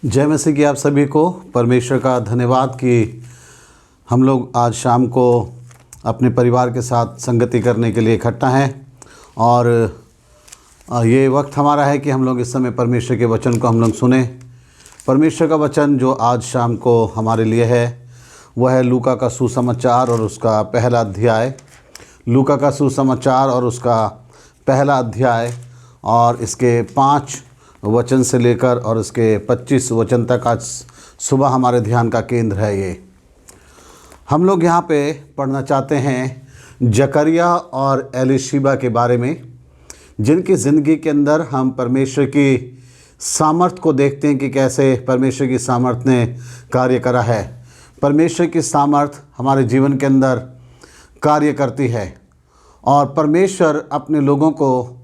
जय मसीह की आप सभी को परमेश्वर का धन्यवाद कि हम लोग आज शाम को अपने परिवार के साथ संगति करने के लिए इकट्ठा हैं। और ये वक्त हमारा है कि हम लोग इस समय परमेश्वर के वचन को हम लोग सुने। परमेश्वर का वचन जो आज शाम को हमारे लिए है वह है लूका का सुसमाचार और उसका पहला अध्याय। लूका का सुसमाचार और उसका पहला अध्याय और इसके 5 वचन से लेकर और इसके 25 वचन तक आज सुबह हमारे ध्यान का केंद्र है। ये हम लोग यहाँ पे पढ़ना चाहते हैं जकरिया और एलीशिबा के बारे में, जिनकी ज़िंदगी के अंदर हम परमेश्वर की सामर्थ को देखते हैं कि कैसे परमेश्वर की सामर्थ ने कार्य करा है। परमेश्वर की सामर्थ हमारे जीवन के अंदर कार्य करती है और परमेश्वर अपने लोगों को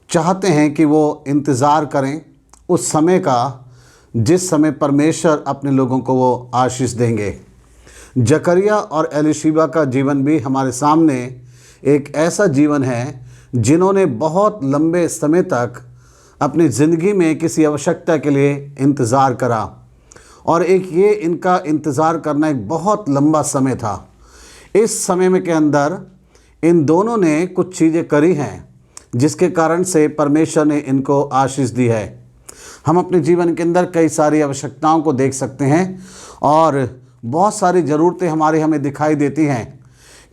चाहते हैं कि वो इंतज़ार करें उस समय का जिस समय परमेश्वर अपने लोगों को वो आशीष देंगे। जकरिया और एलीशिबा का जीवन भी हमारे सामने एक ऐसा जीवन है जिन्होंने बहुत लंबे समय तक अपनी ज़िंदगी में किसी आवश्यकता के लिए इंतज़ार करा और ये इनका इंतज़ार करना एक बहुत लंबा समय था। इस समय में के अंदर इन दोनों ने कुछ चीज़ें करी हैं जिसके कारण से परमेश्वर ने इनको आशीष दी है। हम अपने जीवन के अंदर कई सारी आवश्यकताओं को देख सकते हैं और बहुत सारी ज़रूरतें हमें दिखाई देती हैं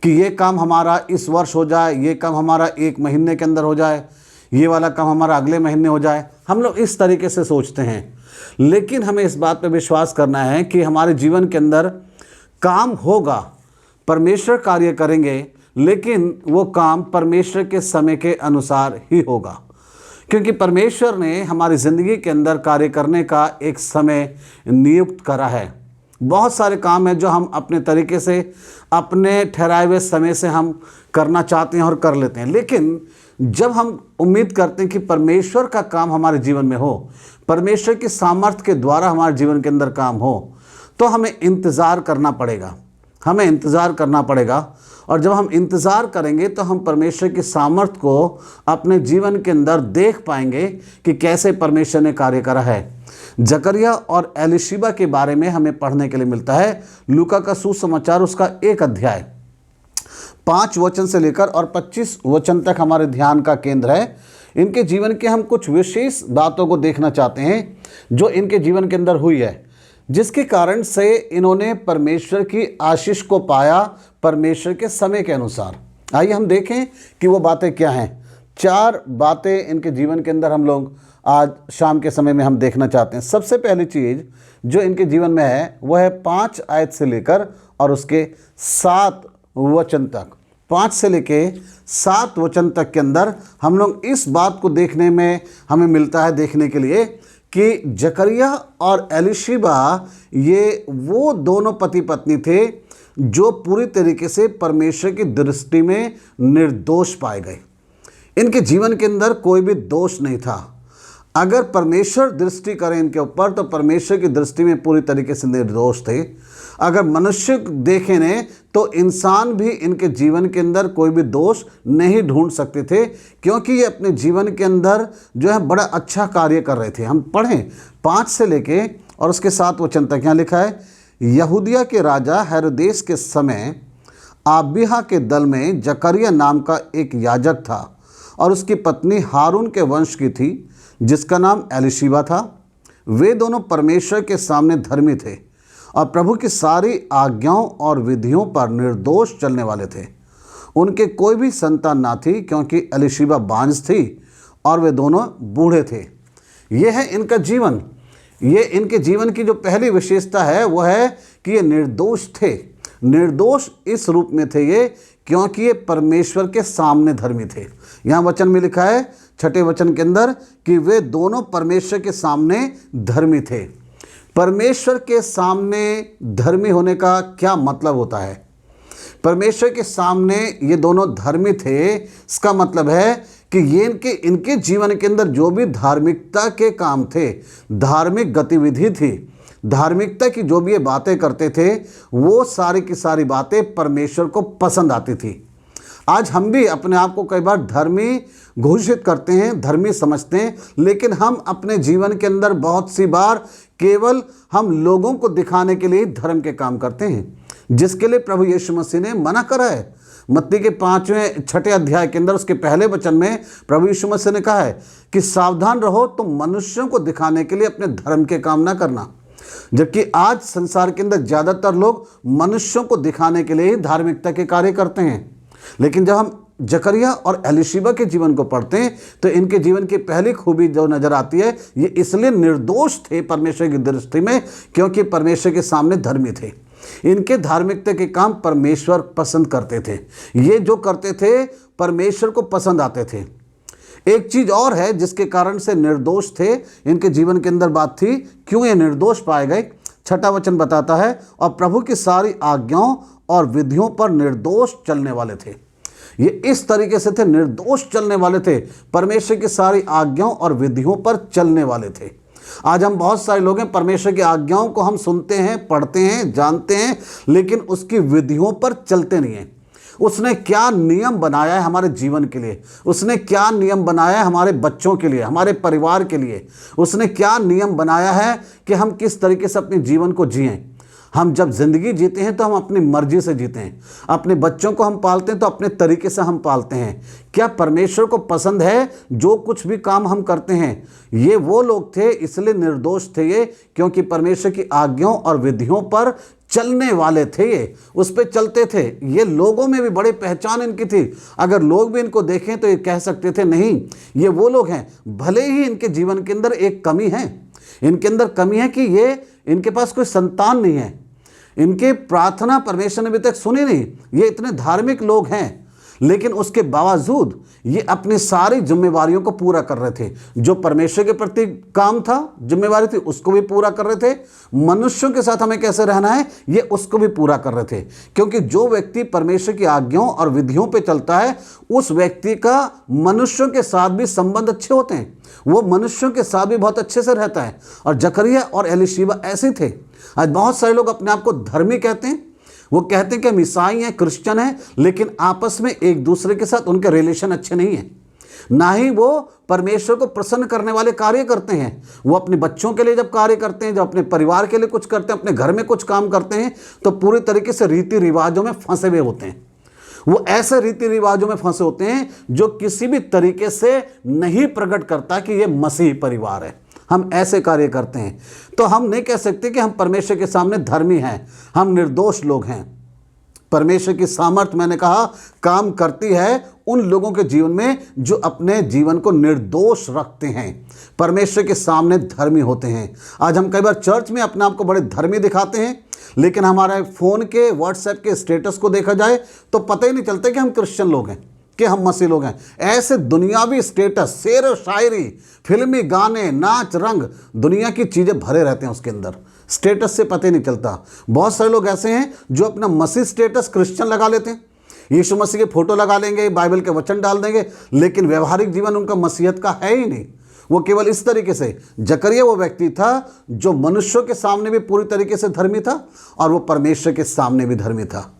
कि ये काम हमारा इस वर्ष हो जाए, ये काम हमारा 1 महीने के अंदर हो जाए, ये वाला काम हमारा अगले महीने हो जाए। हम लोग इस तरीके से सोचते हैं, लेकिन हमें इस बात पर विश्वास करना है कि हमारे जीवन के अंदर काम होगा, परमेश्वर कार्य करेंगे, लेकिन वो काम परमेश्वर के समय के अनुसार ही होगा, क्योंकि परमेश्वर ने हमारी ज़िंदगी के अंदर कार्य करने का एक समय नियुक्त करा है। बहुत सारे काम हैं जो हम अपने तरीके से अपने ठहराए हुए समय से हम करना चाहते हैं और कर लेते हैं, लेकिन जब हम उम्मीद करते हैं कि परमेश्वर का काम हमारे जीवन में हो, परमेश्वर की सामर्थ्य के द्वारा हमारे जीवन के अंदर काम हो, तो हमें इंतज़ार करना पड़ेगा। हमें इंतज़ार करना पड़ेगा और जब हम इंतज़ार करेंगे तो हम परमेश्वर की सामर्थ को अपने जीवन के अंदर देख पाएंगे कि कैसे परमेश्वर ने कार्य करा है। जकरिया और एलीशिबा के बारे में हमें पढ़ने के लिए मिलता है लूका का सुसमाचार उसका 1 अध्याय 5 वचन से लेकर और 25 वचन तक हमारे ध्यान का केंद्र है। इनके जीवन के हम कुछ विशेष बातों को देखना चाहते हैं जो इनके जीवन के अंदर हुई है, जिसके कारण से इन्होंने परमेश्वर की आशीष को पाया परमेश्वर के समय के अनुसार। आइए हम देखें कि वो बातें क्या हैं। 4 बातें इनके जीवन के अंदर हम लोग आज शाम के समय में हम देखना चाहते हैं। सबसे पहली चीज़ जो इनके जीवन में है वह है 5 आयत से लेकर और उसके 7 वचन तक। 5 से लेके 7 वचन तक के अंदर हम लोग इस बात को देखने में हमें मिलता है देखने के लिए कि जकरिया और एलीशिबा ये वो दोनों पति पत्नी थे जो पूरी तरीके से परमेश्वर की दृष्टि में निर्दोष पाए गए। इनके जीवन के अंदर कोई भी दोष नहीं था। अगर परमेश्वर दृष्टि करें इनके ऊपर तो परमेश्वर की दृष्टि में पूरी तरीके से निर्दोष थे। अगर मनुष्य देखें ने तो इंसान भी इनके जीवन के अंदर कोई भी दोष नहीं ढूंढ सकते थे, क्योंकि ये अपने जीवन के अंदर जो है बड़ा अच्छा कार्य कर रहे थे। हम पढ़ें 5 से लेके और उसके 7 वचन तक। यहाँ लिखा है, यहूदिया के राजा हेरोदेस के समय आबिहा के दल में जकरिया नाम का एक याजक था और उसकी पत्नी हारून के वंश की थी जिसका नाम एलीशिबा था। वे दोनों परमेश्वर के सामने धर्मी थे और प्रभु की सारी आज्ञाओं और विधियों पर निर्दोष चलने वाले थे। उनके कोई भी संतान ना थी क्योंकि एलीशिबा बांझ थी और वे दोनों बूढ़े थे। ये है इनका जीवन। ये इनके जीवन की जो पहली विशेषता है वह है कि ये निर्दोष थे। निर्दोष इस रूप में थे ये क्योंकि ये परमेश्वर के सामने धर्मी थे। यहाँ वचन में लिखा है 6 वचन के अंदर कि वे दोनों परमेश्वर के सामने धर्मी थे। परमेश्वर के सामने धर्मी होने का क्या मतलब होता है? परमेश्वर के सामने ये दोनों धर्मी थे, इसका मतलब है कि ये इनके जीवन के अंदर जो भी धार्मिकता के काम थे, धार्मिक गतिविधि थी, धार्मिकता की जो भी ये बातें करते थे, वो सारी की सारी बातें परमेश्वर को पसंद आती थी। आज हम भी अपने आप को कई बार धर्मी घोषित करते हैं, धर्मी समझते हैं, लेकिन हम अपने जीवन के अंदर बहुत सी बार केवल हम लोगों को दिखाने के लिए धर्म के काम करते हैं, जिसके लिए प्रभु यीशु मसीह ने मना करा है। मत्ती के 6 अध्याय के अंदर उसके पहले वचन में प्रभु यीशु मसीह ने कहा है कि सावधान रहो, तुम मनुष्यों को दिखाने के लिए अपने धर्म के काम ना करना। जबकि आज संसार के अंदर ज़्यादातर लोग मनुष्यों को दिखाने के लिए ही धार्मिकता के कार्य करते हैं। लेकिन जब हम जकरिया और एलीशिबा के जीवन को पढ़ते हैं तो इनके जीवन की पहली खूबी जो नजर आती है, ये इसलिए निर्दोष थे परमेश्वर की दृष्टि में क्योंकि परमेश्वर के सामने धर्मी थे। इनके धार्मिकता के काम परमेश्वर पसंद करते थे। ये जो करते थे परमेश्वर को पसंद आते थे। एक चीज और है जिसके कारण से निर्दोष थे, इनके जीवन के अंदर बात थी क्यों ये निर्दोष पाए गए। 6 वचन बताता है, और प्रभु की सारी आज्ञाओं और विधियों पर निर्दोष चलने वाले थे। ये इस तरीके से थे, निर्दोष चलने वाले थे, परमेश्वर की सारी आज्ञाओं और विधियों पर चलने वाले थे। आज हम बहुत सारे लोग हैं, परमेश्वर की आज्ञाओं को हम सुनते हैं, पढ़ते हैं, जानते हैं, लेकिन उसकी विधियों पर चलते नहीं हैं। उसने क्या नियम बनाया है हमारे जीवन के लिए, उसने क्या नियम बनाया है हमारे बच्चों के लिए, हमारे परिवार के लिए, उसने क्या नियम बनाया है कि हम किस तरीके से अपने जीवन को जिएं। हम जब जिंदगी जीते हैं तो हम अपनी मर्जी से जीते हैं, अपने बच्चों को हम पालते हैं तो अपने तरीके से हम पालते हैं। क्या परमेश्वर को पसंद है जो कुछ भी काम हम करते हैं? ये वो लोग थे, इसलिए निर्दोष थे ये, क्योंकि परमेश्वर की आज्ञाओं और विधियों पर चलने वाले थे। ये उस पर चलते थे। ये लोगों में भी बड़ी पहचान इनकी थी। अगर लोग भी इनको देखें तो ये कह सकते थे नहीं, ये वो लोग हैं। भले ही इनके जीवन के अंदर एक कमी है, इनके अंदर कमी है कि ये इनके पास कोई संतान नहीं है, इनके प्रार्थना परमेश्वर ने अभी तक सुनी नहीं। ये इतने धार्मिक लोग हैं, लेकिन उसके बावजूद ये अपनी सारी जिम्मेवारियों को पूरा कर रहे थे। जो परमेश्वर के प्रति काम था, जिम्मेवारी थी, उसको भी पूरा कर रहे थे। मनुष्यों के साथ हमें कैसे रहना है, ये उसको भी पूरा कर रहे थे। क्योंकि जो व्यक्ति परमेश्वर की आज्ञाओं और विधियों पे चलता है, उस व्यक्ति का मनुष्यों के साथ भी संबंध अच्छे होते हैं, वो मनुष्यों के साथ भी बहुत अच्छे से रहता है। और जकरिया और एलीशिबा ऐसे थे। आज बहुत सारे लोग अपने आप को धर्मी कहते हैं, वो कहते हैं कि हम ईसाई हैं, क्रिश्चियन हैं, लेकिन आपस में एक दूसरे के साथ उनके रिलेशन अच्छे नहीं हैं। ना ही वो परमेश्वर को प्रसन्न करने वाले कार्य करते हैं। वो अपने बच्चों के लिए जब कार्य करते हैं, जब अपने परिवार के लिए कुछ करते हैं, अपने घर में कुछ काम करते हैं, तो पूरी तरीके से रीति रिवाजों में फंसे हुए होते हैं। वो ऐसे रीति रिवाजों में फंसे होते हैं जो किसी भी तरीके से नहीं प्रकट करता कि ये मसीही परिवार है। हम ऐसे कार्य करते हैं, तो हम नहीं कह सकते कि हम परमेश्वर के सामने धर्मी हैं, हम निर्दोष लोग हैं। परमेश्वर की सामर्थ्य, मैंने कहा, काम करती है उन लोगों के जीवन में जो अपने जीवन को निर्दोष रखते हैं, परमेश्वर के सामने धर्मी होते हैं। आज हम कई बार चर्च में अपने आप को बड़े धर्मी दिखाते हैं, लेकिन हमारे फ़ोन के, व्हाट्सएप के स्टेटस को देखा जाए तो पता ही नहीं चलता कि हम क्रिश्चियन लोग हैं, कि हम मसीह लोग हैं। ऐसे दुनियावी स्टेटस, शेर व शायरी, फिल्मी गाने, नाच, रंग, दुनिया की चीज़ें भरे रहते हैं उसके अंदर। स्टेटस से पता ही नहीं चलता। बहुत सारे लोग ऐसे हैं जो अपना मसीह स्टेटस क्रिश्चियन लगा लेते हैं, यीशु मसीह के फोटो लगा लेंगे, बाइबल के वचन डाल देंगे, लेकिन व्यवहारिक जीवन उनका मसीहत का है ही नहीं। वो केवल इस तरीके से, जकरिया वो व्यक्ति था जो मनुष्यों के सामने भी पूरी तरीके से धर्मी था और वो परमेश्वर के सामने भी धर्मी था।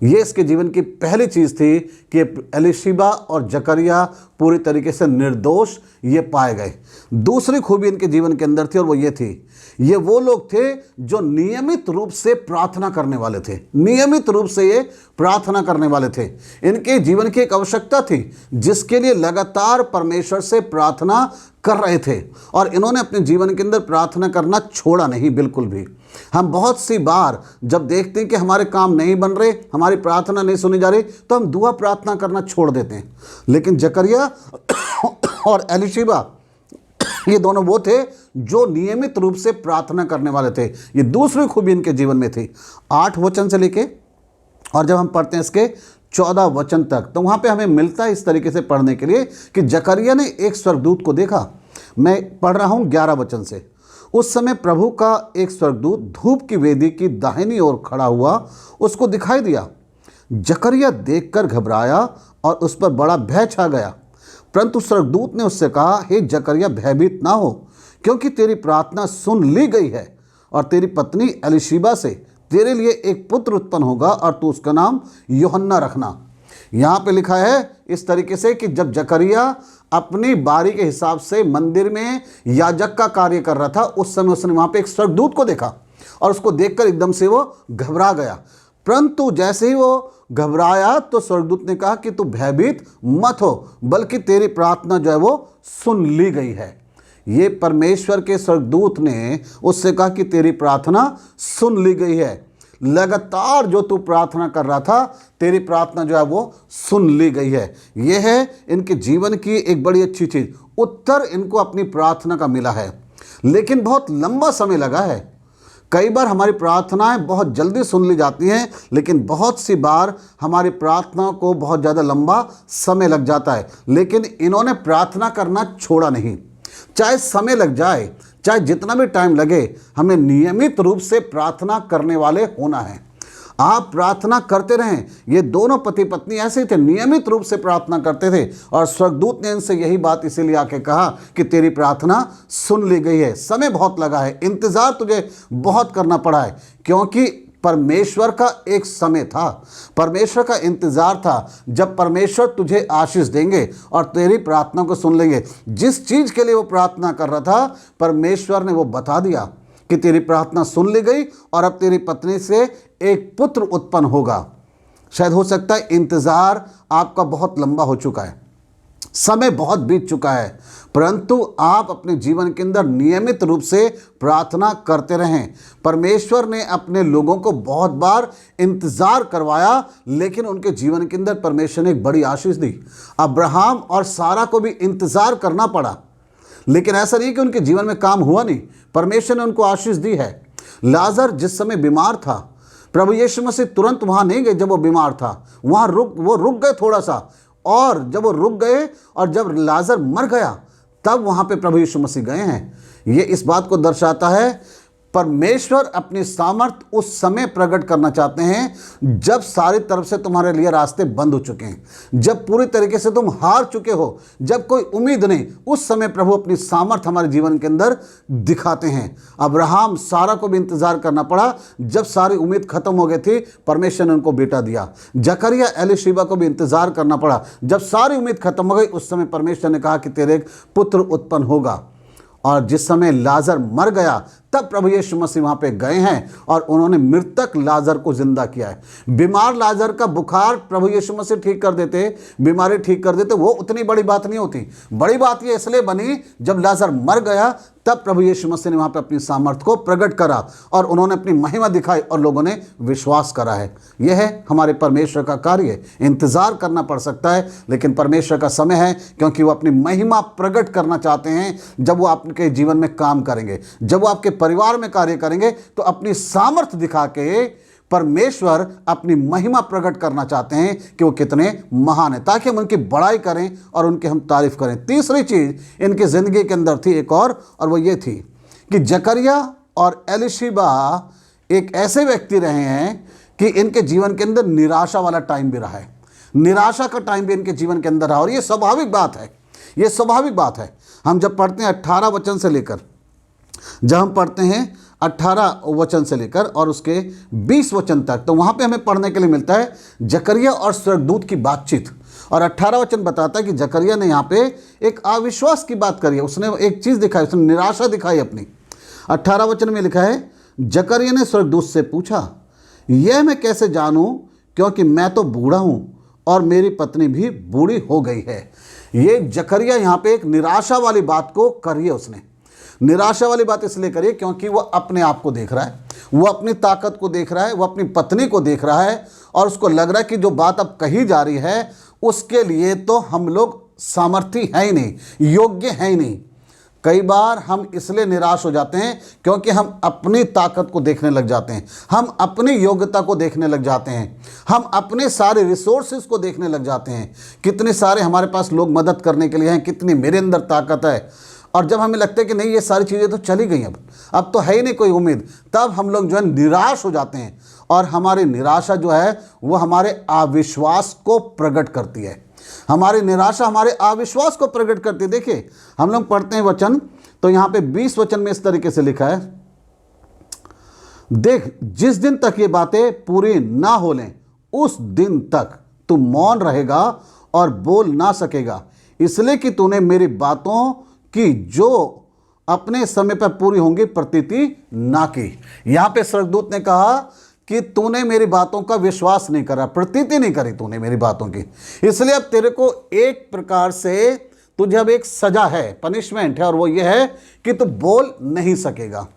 ये इसके जीवन की पहली चीज़ थी कि एलीशिबा और जकरिया पूरी तरीके से निर्दोष ये पाए गए। दूसरी खूबी इनके जीवन के अंदर थी और वो ये थी, ये वो लोग थे जो नियमित रूप से प्रार्थना करने वाले थे। नियमित रूप से ये प्रार्थना करने वाले थे। इनके जीवन की एक आवश्यकता थी जिसके लिए लगातार परमेश्वर से प्रार्थना कर रहे थे, और इन्होंने अपने जीवन के अंदर प्रार्थना करना छोड़ा नहीं, बिल्कुल भी। हम बहुत सी बार जब देखते हैं कि हमारे काम नहीं बन रहे, हमारी प्रार्थना नहीं सुनी जा रही, तो हम दुआ प्रार्थना करना छोड़ देते हैं। लेकिन जकरिया और एलीशिबा, ये दोनों वो थे जो नियमित रूप से प्रार्थना करने वाले थे। ये दूसरी खूबी इनके जीवन में थी। 8 वचन से लेके, और जब हम पढ़ते हैं इसके 14 वचन तक, तो वहाँ पे हमें मिलता है इस तरीके से पढ़ने के लिए कि जकरिया ने एक स्वर्गदूत को देखा। मैं पढ़ रहा हूँ 11 वचन से। उस समय प्रभु का एक स्वर्गदूत धूप की वेदी की दाहिनी ओर खड़ा हुआ उसको दिखाई दिया। जकरिया देखकर घबराया और उस पर बड़ा भय छा गया। परंतु स्वर्गदूत ने उससे कहा, हे जकरिया, भयभीत ना हो, क्योंकि तेरी प्रार्थना सुन ली गई है, और तेरी पत्नी एलीशिबा से तेरे लिए एक पुत्र उत्पन्न होगा और तू उसका नाम यूहन्ना रखना। यहाँ पे लिखा है इस तरीके से कि जब जकरिया अपनी बारी के हिसाब से मंदिर में याजक का कार्य कर रहा था, उस समय उसने वहाँ पे एक स्वर्गदूत को देखा और उसको देखकर एकदम से वो घबरा गया। परंतु जैसे ही वो घबराया तो स्वर्गदूत ने कहा कि तू भयभीत मत हो, बल्कि तेरी प्रार्थना जो है वो सुन ली गई है। ये परमेश्वर के स्वर्गदूत ने उससे कहा कि तेरी प्रार्थना सुन ली गई है। लगातार जो तू प्रार्थना कर रहा था, तेरी प्रार्थना जो है वो सुन ली गई है। यह है इनके जीवन की एक बड़ी अच्छी चीज़, उत्तर इनको अपनी प्रार्थना का मिला है, लेकिन बहुत लंबा समय लगा है। कई बार हमारी प्रार्थनाएं बहुत जल्दी सुन ली जाती हैं, लेकिन बहुत सी बार हमारी प्रार्थना को बहुत ज़्यादा लंबा समय लग जाता है। लेकिन इन्होंने प्रार्थना करना छोड़ा नहीं। चाहे समय लग जाए, चाहे जितना भी टाइम लगे, हमें नियमित रूप से प्रार्थना करने वाले होना है। आप प्रार्थना करते रहें। ये दोनों पति पत्नी ऐसे ही थे, नियमित रूप से प्रार्थना करते थे और स्वर्गदूत ने इनसे यही बात इसीलिए आके कहा कि तेरी प्रार्थना सुन ली गई है। समय बहुत लगा है, इंतज़ार तुझे बहुत करना पड़ा है, क्योंकि परमेश्वर का एक समय था, परमेश्वर का इंतज़ार था जब परमेश्वर तुझे आशीष देंगे और तेरी प्रार्थना को सुन लेंगे। जिस चीज़ के लिए वो प्रार्थना कर रहा था, परमेश्वर ने वो बता दिया कि तेरी प्रार्थना सुन ली गई और अब तेरी पत्नी से एक पुत्र उत्पन्न होगा। शायद हो सकता है इंतज़ार आपका बहुत लंबा हो चुका है, समय बहुत बीत चुका है, परंतु आप अपने जीवन के अंदर नियमित रूप से प्रार्थना करते रहें। परमेश्वर ने अपने लोगों को बहुत बार इंतज़ार करवाया, लेकिन उनके जीवन के अंदर परमेश्वर ने एक बड़ी आशीष दी। अब्राहम और सारा को भी इंतज़ार करना पड़ा, लेकिन ऐसा नहीं कि उनके जीवन में काम हुआ नहीं, परमेश्वर ने उनको आशीष दी है। लाजर जिस समय बीमार था, प्रभु यीशु मसीह तुरंत वहाँ नहीं गए जब वो बीमार था, वहाँ वो रुक गए थोड़ा सा, और जब वो रुक गए और जब लाजर मर गया तब वहाँ पे प्रभु यीशु मसीह गए हैं। ये इस बात को दर्शाता है परमेश्वर अपनी सामर्थ उस समय प्रकट करना चाहते हैं जब सारी तरफ से तुम्हारे लिए रास्ते बंद हो चुके हैं, जब पूरी तरीके से तुम हार चुके हो, जब कोई उम्मीद नहीं, उस समय प्रभु अपनी सामर्थ हमारे जीवन के अंदर दिखाते हैं। अब्राहम सारा को भी इंतजार करना पड़ा, जब सारी उम्मीद खत्म हो गई थी, परमेश्वर ने उनको बेटा दिया। जकरिया एलीशिबा को भी इंतजार करना पड़ा, जब सारी उम्मीद खत्म हो गई, उस समय परमेश्वर ने कहा कि तेरे एक पुत्र उत्पन्न होगा। और जिस समय लाजर मर गया तब प्रभु यीशु मसीह वहाँ पे गए हैं और उन्होंने मृतक लाजर को जिंदा किया है। बीमार लाजर का बुखार प्रभु यीशु मसीह ठीक कर देते, बीमारी ठीक कर देते, वो उतनी बड़ी बात नहीं होती। बड़ी बात ये इसलिए बनी जब लाजर मर गया तब प्रभु यीशु मसीह ने वहाँ पे अपनी सामर्थ को प्रकट करा और उन्होंने अपनी महिमा दिखाई और लोगों ने विश्वास करा है। यह है हमारे परमेश्वर का कार्य। इंतज़ार करना पड़ सकता है, लेकिन परमेश्वर का समय है, क्योंकि वो अपनी महिमा प्रकट करना चाहते हैं। जब वो आपके जीवन में काम करेंगे, जब वो आपके परिवार में कार्य करेंगे, तो अपनी सामर्थ दिखा के परमेश्वर अपनी महिमा प्रकट करना चाहते हैं कि वो कितने महान हैं, ताकि हम उनकी बड़ाई करें और उनकी हम तारीफ करें। तीसरी चीज़ इनकी ज़िंदगी के अंदर थी एक और वो ये थी कि जकरिया और एलीशिबा एक ऐसे व्यक्ति रहे हैं कि इनके जीवन के अंदर निराशा वाला टाइम भी रहा है, निराशा का टाइम भी इनके जीवन के अंदर रहा। और ये स्वाभाविक बात है, ये स्वाभाविक बात है। हम जब पढ़ते हैं 18 वचन से लेकर, जब हम पढ़ते हैं 18 वचन से लेकर और उसके 20 वचन तक, तो वहाँ पे हमें पढ़ने के लिए मिलता है जकरिया और स्वर्गदूत की बातचीत। और 18 वचन बताता है कि जकरिया ने यहाँ पे एक अविश्वास की बात करी है, उसने एक चीज़ दिखाई, उसने निराशा दिखाई अपनी। 18 वचन में लिखा है, जकरिया ने स्वर्गदूत से पूछा, यह मैं कैसे जानूँ, क्योंकि मैं तो बूढ़ा हूँ और मेरी पत्नी भी बूढ़ी हो गई है। ये जकरिया यहाँ पे एक निराशा वाली बात को करी है। उसने निराशा वाली बात इसलिए करी क्योंकि वो अपने आप को देख रहा है, वो अपनी ताकत को देख रहा है, वो अपनी पत्नी को देख रहा है और उसको लग रहा है कि जो बात अब कही जा रही है उसके लिए तो हम लोग सामर्थी हैं ही नहीं, योग्य हैं ही नहीं। कई बार हम इसलिए निराश हो जाते हैं क्योंकि हम अपनी ताकत को देखने लग जाते हैं, हम अपनी योग्यता को देखने लग जाते हैं, हम अपने सारे रिसोर्सेज को देखने लग जाते हैं। कितने सारे हमारे पास लोग मदद करने के लिए हैं, कितनी मेरे अंदर ताकत है। और जब हमें लगता है कि नहीं ये सारी चीज़ें तो चली गई, अब तो है ही नहीं कोई उम्मीद, तब हम लोग जो है निराश हो जाते हैं। और हमारी निराशा जो है वो हमारे अविश्वास को प्रकट करती है, हमारी निराशा हमारे अविश्वास को प्रकट करती है। देखिए हम लोग पढ़ते हैं वचन, तो यहाँ पे 20 वचन में इस तरीके से लिखा है, देख जिस दिन तक ये बातें पूरी ना हो लें उस दिन तक तू मौन रहेगा और बोल ना सकेगा, इसलिए कि तूने मेरी बातों की जो अपने समय पर पूरी होंगी प्रतीति ना की। यहाँ पे स्वर्गदूत ने कहा कि तूने मेरी बातों का विश्वास नहीं करा, प्रतीति नहीं करी तूने मेरी बातों की, इसलिए अब तेरे को एक प्रकार से तुझे अब एक सजा है, पनिशमेंट है, और वो ये है कि तू बोल नहीं सकेगा।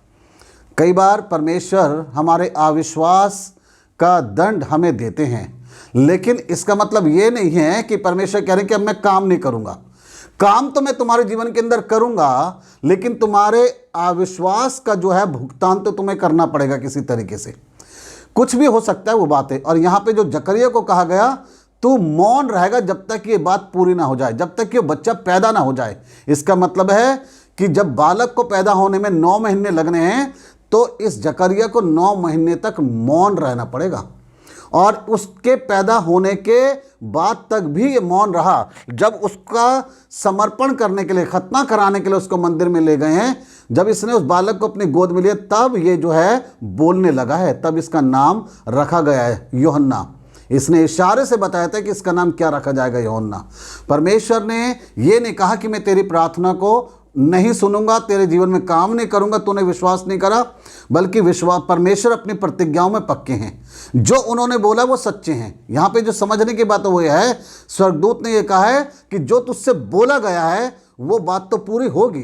कई बार परमेश्वर हमारे अविश्वास का दंड हमें देते हैं, लेकिन इसका मतलब ये नहीं है कि परमेश्वर कह रहे हैं कि अब मैं काम नहीं करूँगा। काम तो मैं तुम्हारे जीवन के अंदर करूँगा, लेकिन तुम्हारे अविश्वास का जो है भुगतान तो तुम्हें करना पड़ेगा किसी तरीके से। कुछ भी हो सकता है वो बातें। और यहाँ पे जो जकरिया को कहा गया तू मौन रहेगा जब तक ये बात पूरी ना हो जाए, जब तक ये बच्चा पैदा ना हो जाए। इसका मतलब है कि जब बालक को पैदा होने में 9 महीने लगने हैं तो इस जकरिया को 9 महीने तक मौन रहना पड़ेगा। और उसके पैदा होने के बाद तक भी ये मौन रहा। जब उसका समर्पण करने के लिए, खतना कराने के लिए उसको मंदिर में ले गए हैं, जब इसने उस बालक को अपनी गोद में लिया, तब ये जो है बोलने लगा है। तब इसका नाम रखा गया है यूहन्ना। इसने इशारे से बताया था कि इसका नाम क्या रखा जाएगा, यूहन्ना। परमेश्वर ने ये नहीं कहा कि मैं तेरी प्रार्थना को नहीं सुनूंगा, तेरे जीवन में काम नहीं करूंगा, तूने विश्वास नहीं करा, बल्कि विश्वास परमेश्वर अपनी प्रतिज्ञाओं में पक्के हैं। जो उन्होंने बोला वो सच्चे हैं। यहाँ पे जो समझने की बात है वो यह है, स्वर्गदूत ने ये कहा है कि जो तुझसे बोला गया है वो बात तो पूरी होगी,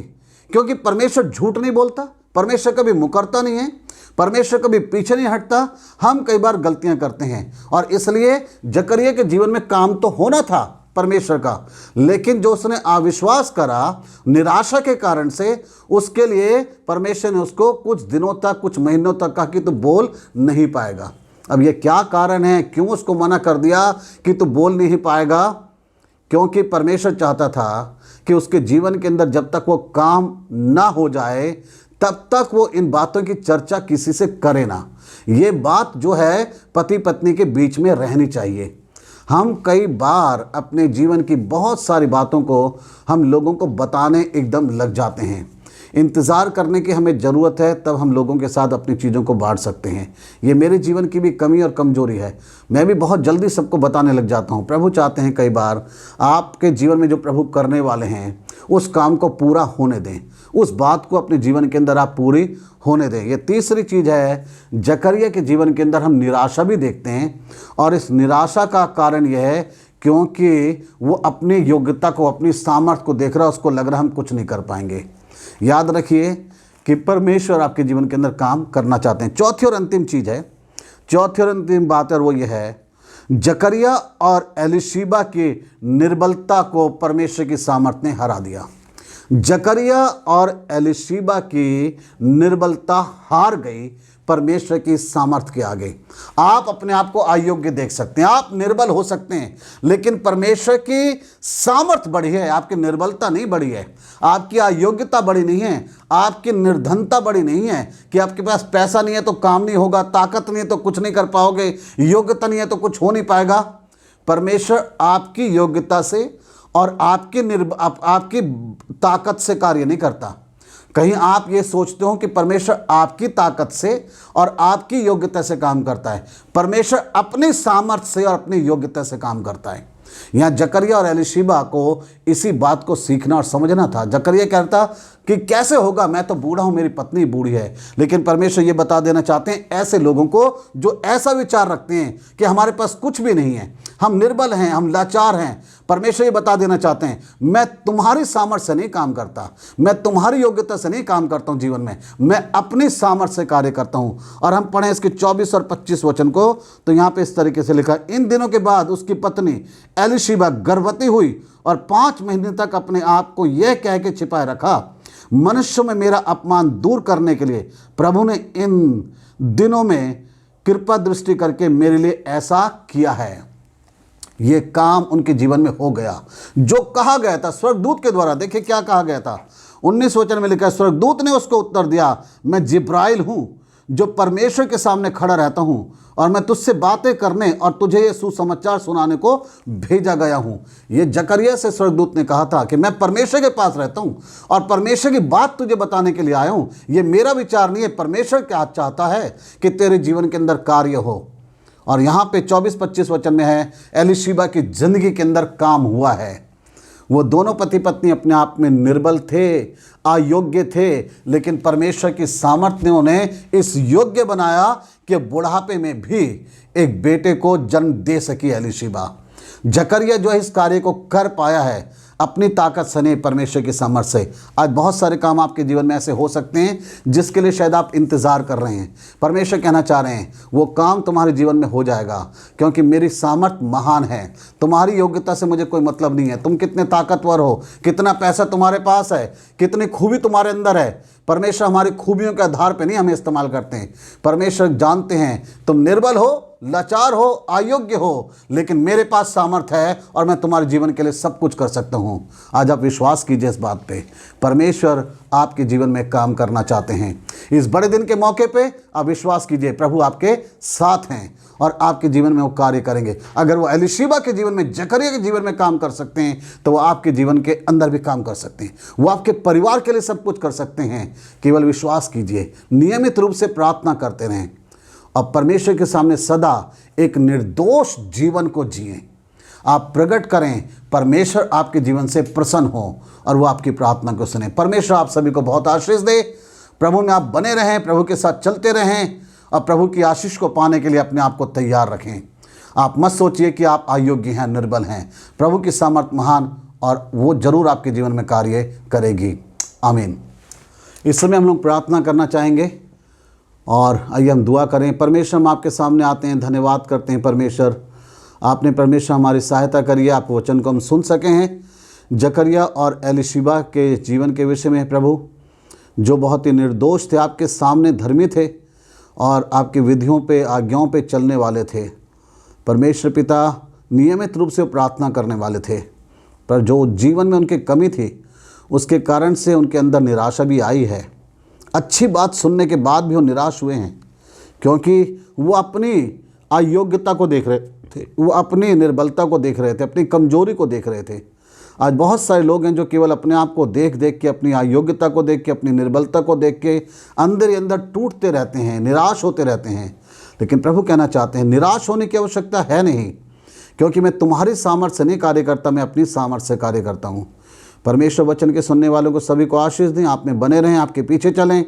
क्योंकि परमेश्वर झूठ नहीं बोलता, परमेश्वर कभी मुकरता नहीं है, परमेश्वर कभी पीछे नहीं हटता। हम कई बार गलतियां करते हैं, और इसलिए जकरिया के जीवन में काम तो होना था परमेश्वर का, लेकिन जो उसने अविश्वास करा निराशा के कारण से, उसके लिए परमेश्वर ने उसको कुछ दिनों तक, कुछ महीनों तक कहा कि तू बोल नहीं पाएगा। अब ये क्या कारण है, क्यों उसको मना कर दिया कि तू बोल नहीं पाएगा? क्योंकि परमेश्वर चाहता था कि उसके जीवन के अंदर जब तक वो काम ना हो जाए तब तक वो इन बातों की चर्चा किसी से करे ना। ये बात जो है पति पत्नी के बीच में रहनी चाहिए। हम कई बार अपने जीवन की बहुत सारी बातों को हम लोगों को बताने एकदम लग जाते हैं। इंतज़ार करने की हमें ज़रूरत है, तब हम लोगों के साथ अपनी चीज़ों को बांट सकते हैं। ये मेरे जीवन की भी कमी और कमज़ोरी है। मैं भी बहुत जल्दी सबको बताने लग जाता हूँ। प्रभु चाहते हैं कई बार आपके जीवन में जो प्रभु करने वाले हैं उस काम को पूरा होने दें, उस बात को अपने जीवन के अंदर आप पूरी होने दें। ये तीसरी चीज़ है, जकरिया के जीवन के अंदर हम निराशा भी देखते हैं, और इस निराशा का कारण यह है क्योंकि वो अपनी योग्यता को, अपनी सामर्थ्य को देख रहा है, उसको लग रहा है हम कुछ नहीं कर पाएंगे। याद रखिए कि परमेश्वर आपके जीवन के अंदर काम करना चाहते हैं। चौथी और अंतिम चीज़ है, चौथी और अंतिम बात है, वो ये है जकरिया और एलीशिबा की निर्बलता को परमेश्वर की सामर्थ्य ने हरा दिया। जकरिया और एलीशिबा की निर्बलता हार गई परमेश्वर की सामर्थ्य के आगे। आप अपने आप को अयोग्य देख सकते हैं, आप निर्बल हो सकते हैं, लेकिन परमेश्वर की सामर्थ्य बड़ी है, आपकी निर्बलता नहीं बड़ी है, आपकी अयोग्यता बड़ी नहीं है, आपकी निर्धनता बड़ी नहीं है कि आपके पास पैसा नहीं है तो काम नहीं होगा, ताकत नहीं है तो कुछ नहीं कर पाओगे, योग्यता नहीं है तो कुछ हो नहीं पाएगा। परमेश्वर आपकी योग्यता से और आपकी ताकत से कार्य नहीं करता। कहीं आप ये सोचते हो कि परमेश्वर आपकी ताकत से और आपकी योग्यता से काम करता है। परमेश्वर अपनी सामर्थ्य से और अपनी योग्यता से काम करता है। यहाँ जकरिया और एलीशिबा को इसी बात को सीखना और समझना था। जकरिया कहता कि कैसे होगा, मैं तो बूढ़ा हूँ, मेरी पत्नी बूढ़ी है, लेकिन परमेश्वर ये बता देना चाहते हैं ऐसे लोगों को जो ऐसा विचार रखते हैं कि हमारे पास कुछ भी नहीं है, हम निर्बल हैं, हम लाचार हैं। परमेश्वर ये बता देना चाहते हैं मैं तुम्हारी सामर्थ्य से नहीं काम करता, मैं तुम्हारी योग्यता से नहीं काम करता हूँ जीवन में, मैं अपनी सामर्थ्य से कार्य करता हूँ। और हम पढ़ें इसके 24 और 25 वचन को, तो यहाँ पे इस तरीके से लिखा, इन दिनों के बाद उसकी पत्नी एलीशिबा गर्भवती हुई और 5 महीने तक अपने आप को यह कह के छिपाए रखा, मनुष्य में मेरा अपमान दूर करने के लिए प्रभु ने इन दिनों में कृपा दृष्टि करके मेरे लिए ऐसा किया है। ये काम उनके जीवन में हो गया जो कहा गया था स्वर्गदूत के द्वारा। देखिए क्या कहा गया था, 19 वचन में लिखा है, स्वर्गदूत ने उसको उत्तर दिया, मैं जिब्राइल हूँ जो परमेश्वर के सामने खड़ा रहता हूँ, और मैं तुझसे बातें करने और तुझे ये सुसमाचार सुनाने को भेजा गया हूँ। ये जकरिया से स्वर्गदूत ने कहा था कि मैं परमेश्वर के पास रहता हूँ और परमेश्वर की बात तुझे बताने के लिए आया हूँ। ये मेरा विचार नहीं है, परमेश्वर क्या चाहता है कि तेरे जीवन के अंदर कार्य हो। और यहाँ पे 24-25 वचन में है, एलीशिबा की ज़िंदगी के अंदर काम हुआ है। वो दोनों पति पत्नी अपने आप में निर्बल थे, अयोग्य थे, लेकिन परमेश्वर की सामर्थ्य ने उन्हें इस योग्य बनाया कि बुढ़ापे में भी एक बेटे को जन्म दे सकी एलीशिबा। जकरिया जो है इस कार्य को कर पाया है अपनी ताकत से नहीं, परमेश्वर की सामर्थ से। आज बहुत सारे काम आपके जीवन में ऐसे हो सकते हैं जिसके लिए शायद आप इंतज़ार कर रहे हैं। परमेश्वर कहना चाह रहे हैं वो काम तुम्हारे जीवन में हो जाएगा, क्योंकि मेरी सामर्थ महान है। तुम्हारी योग्यता से मुझे कोई मतलब नहीं है, तुम कितने ताकतवर हो, कितना पैसा तुम्हारे पास है, कितनी खूबी तुम्हारे अंदर है। परमेश्वर हमारी खूबियों के आधार पर नहीं हमें इस्तेमाल करते हैं। परमेश्वर जानते हैं तुम निर्बल हो, लाचार हो, अयोग्य हो, लेकिन मेरे पास सामर्थ्य है और मैं तुम्हारे जीवन के लिए सब कुछ कर सकता हूँ। आज आप विश्वास कीजिए इस बात पे, परमेश्वर आपके जीवन में काम करना चाहते हैं। इस बड़े दिन के मौके पे आप विश्वास कीजिए प्रभु आपके साथ हैं और आपके जीवन में वो कार्य करेंगे। अगर वो एलीशिबा के जीवन में, जकरिया के जीवन में काम कर सकते हैं तो वो आपके जीवन के अंदर भी काम कर सकते हैं। वो आपके परिवार के लिए सब कुछ कर सकते हैं। केवल विश्वास कीजिए, नियमित रूप से प्रार्थना करते रहें और परमेश्वर के सामने सदा एक निर्दोष जीवन को जिएं। आप प्रकट करें, परमेश्वर आपके जीवन से प्रसन्न हो और वो आपकी प्रार्थना को सुने। परमेश्वर आप सभी को बहुत आशीष दे। प्रभु में आप बने रहें, प्रभु के साथ चलते रहें और प्रभु की आशीष को पाने के लिए अपने आप को तैयार रखें। आप मत सोचिए कि आप अयोग्य हैं, निर्बल हैं। प्रभु की सामर्थ महान और वो जरूर आपके जीवन में कार्य करेगी। आमीन। इस समय हम लोग प्रार्थना करना चाहेंगे और आइए हम दुआ करें। परमेश्वर, हम आपके सामने आते हैं, धन्यवाद करते हैं परमेश्वर, आपने परमेश्वर हमारी सहायता करिए, आप वचन को हम सुन सके हैं। जकरिया और एलीशिबा के जीवन के विषय में प्रभु, जो बहुत ही निर्दोष थे, आपके सामने धर्मी थे और आपकी विधियों पे, आज्ञाओं पे चलने वाले थे। परमेश्वर पिता, नियमित रूप से प्रार्थना करने वाले थे, पर जो जीवन में उनकी कमी थी उसके कारण से उनके अंदर निराशा भी आई है। अच्छी बात सुनने के बाद भी वो निराश हुए हैं, क्योंकि वो अपनी अयोग्यता को देख रहे थे, वो अपनी निर्बलता को देख रहे थे, अपनी कमजोरी को देख रहे थे। आज बहुत सारे लोग हैं जो केवल अपने आप को देख देख के, अपनी अयोग्यता को देख के, अपनी निर्बलता को देख के अंदर ही अंदर टूटते रहते हैं, निराश होते रहते हैं। लेकिन प्रभु कहना चाहते हैं निराश होने की आवश्यकता है नहीं, क्योंकि मैं तुम्हारी सामर्थ्य से नहीं कार्य करता, मैं अपनी सामर्थ्य से कार्य करता हूँ। परमेश्वर वचन के सुनने वालों को सभी को आशीष दें, आप में बने रहें, आपके पीछे चलें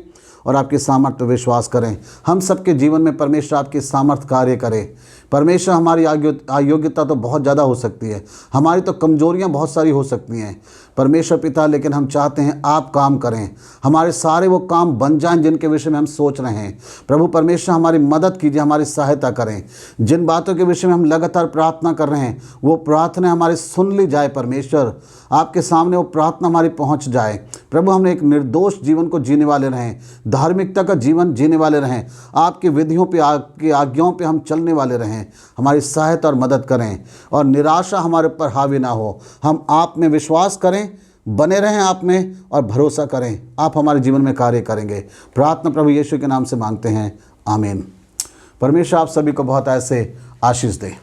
और आपकी सामर्थ्य पर विश्वास करें। हम सबके जीवन में परमेश्वर आपकी सामर्थ्य कार्य करे। परमेश्वर, हमारी अयोग्यता तो बहुत ज़्यादा हो सकती है, हमारी तो कमजोरियां बहुत सारी हो सकती हैं परमेश्वर पिता, लेकिन हम चाहते हैं आप काम करें, हमारे सारे वो काम बन जाएं जिनके विषय में हम सोच रहे हैं। प्रभु परमेश्वर, हमारी मदद कीजिए, हमारी सहायता करें। जिन बातों के विषय में हम लगातार प्रार्थना कर रहे हैं वो प्रार्थना हमारी सुन ली जाए। परमेश्वर, आपके सामने वो प्रार्थना हमारी पहुँच जाए। प्रभु, हम एक निर्दोष जीवन को जीने वाले रहें, धार्मिकता का जीवन जीने वाले रहें, आपकी विधियों पे, आपकी आज्ञाओं पे हम चलने वाले रहें। हमारी सहायता और मदद करें और निराशा हमारे ऊपर हावी ना हो। हम आप में विश्वास करें, बने रहें आप में और भरोसा करें, आप हमारे जीवन में कार्य करेंगे। प्रार्थना प्रभु यीशु के नाम से मांगते हैं, आमीन। परमेश्वर आप सभी को बहुत ऐसे आशीष दे।